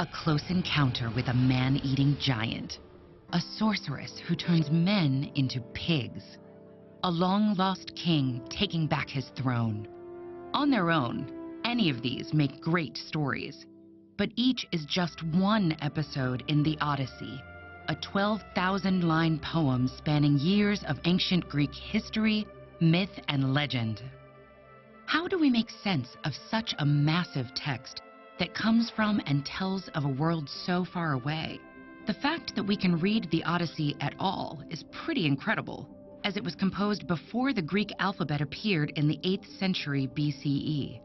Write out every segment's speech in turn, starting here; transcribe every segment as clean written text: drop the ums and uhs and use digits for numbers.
a close encounter with a man-eating giant, a sorceress who turns men into pigs, a long-lost king taking back his throne. On their own, any of these make great stories, but each is just one episode in the Odyssey, a 12,000-line poem spanning years of ancient Greek history, myth, and legend. How do we make sense of such a massive text that comes from and tells of a world so far away? The fact that we can read the Odyssey at all is pretty incredible, as it was composed before the Greek alphabet appeared in the 8th century BCE.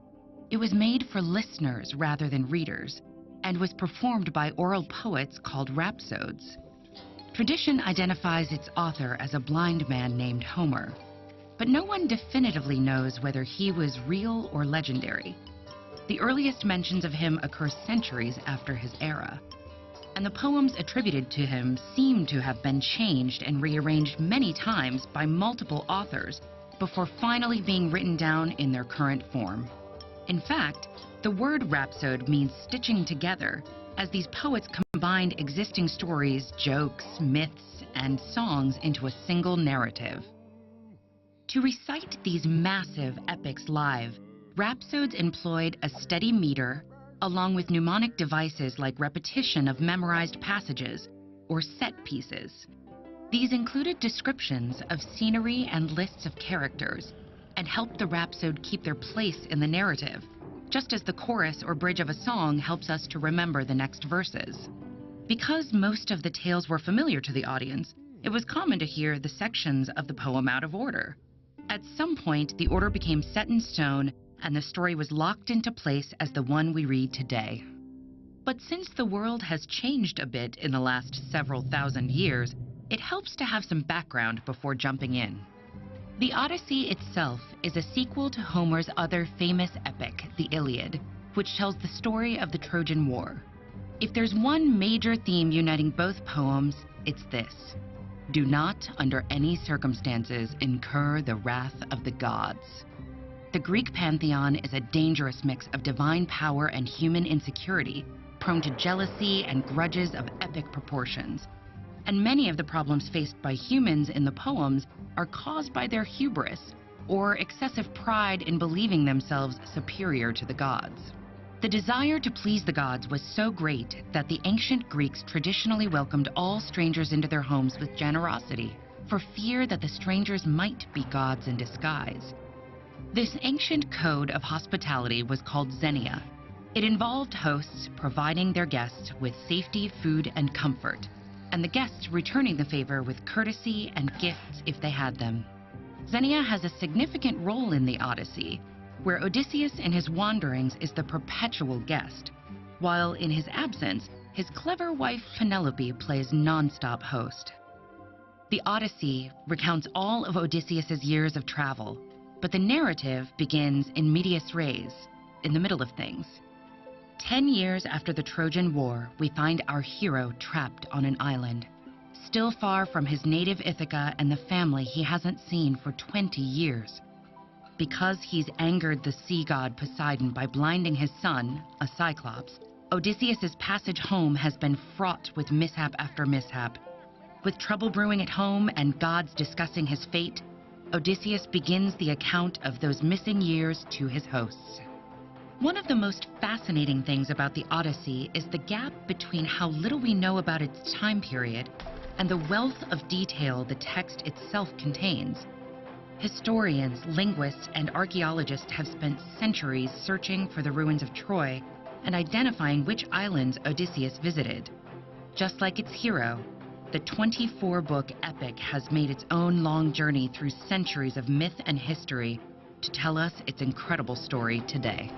It was made for listeners rather than readers, and was performed by oral poets called rhapsodes. Tradition identifies its author as a blind man named Homer, but no one definitively knows whether he was real or legendary. The earliest mentions of him occur centuries after his era, and the poems attributed to him seem to have been changed and rearranged many times by multiple authors before finally being written down in their current form. In fact, the word rhapsode means stitching together, as these poets combined existing stories, jokes, myths, and songs into a single narrative. To recite these massive epics live, rhapsodes employed a steady meter, along with mnemonic devices like repetition of memorized passages or set pieces. These included descriptions of scenery and lists of characters, and helped the rhapsode keep their place in the narrative, just as the chorus or bridge of a song helps us to remember the next verses. Because most of the tales were familiar to the audience, it was common to hear the sections of the poem out of order. At some point, the order became set in stone, and the story was locked into place as the one we read today. But since the world has changed a bit in the last several thousand years, it helps to have some background before jumping in. The Odyssey itself is a sequel to Homer's other famous epic, the Iliad, which tells the story of the Trojan War. If there's one major theme uniting both poems, it's this: do not, under any circumstances, incur the wrath of the gods. The Greek pantheon is a dangerous mix of divine power and human insecurity, prone to jealousy and grudges of epic proportions. And many of the problems faced by humans in the poems are caused by their hubris, or excessive pride in believing themselves superior to the gods. The desire to please the gods was so great that the ancient Greeks traditionally welcomed all strangers into their homes with generosity, for fear that the strangers might be gods in disguise. This ancient code of hospitality was called xenia. It involved hosts providing their guests with safety, food, and comfort, and the guests returning the favor with courtesy and gifts if they had them. Xenia has a significant role in the Odyssey, where Odysseus in his wanderings is the perpetual guest, while in his absence, his clever wife Penelope plays non-stop host. The Odyssey recounts all of Odysseus's years of travel, but the narrative begins in medias res, in the middle of things. 10 years after the Trojan War, we find our hero trapped on an island, still far from his native Ithaca and the family he hasn't seen for 20 years. Because he's angered the sea god Poseidon by blinding his son, a Cyclops, Odysseus's passage home has been fraught with mishap after mishap. With trouble brewing at home and gods discussing his fate, Odysseus begins the account of those missing years to his hosts. One of the most fascinating things about the Odyssey is the gap between how little we know about its time period and the wealth of detail the text itself contains. Historians, linguists, and archaeologists have spent centuries searching for the ruins of Troy and identifying which islands Odysseus visited. Just like its hero, the 24-book epic has made its own long journey through centuries of myth and history to tell us its incredible story today.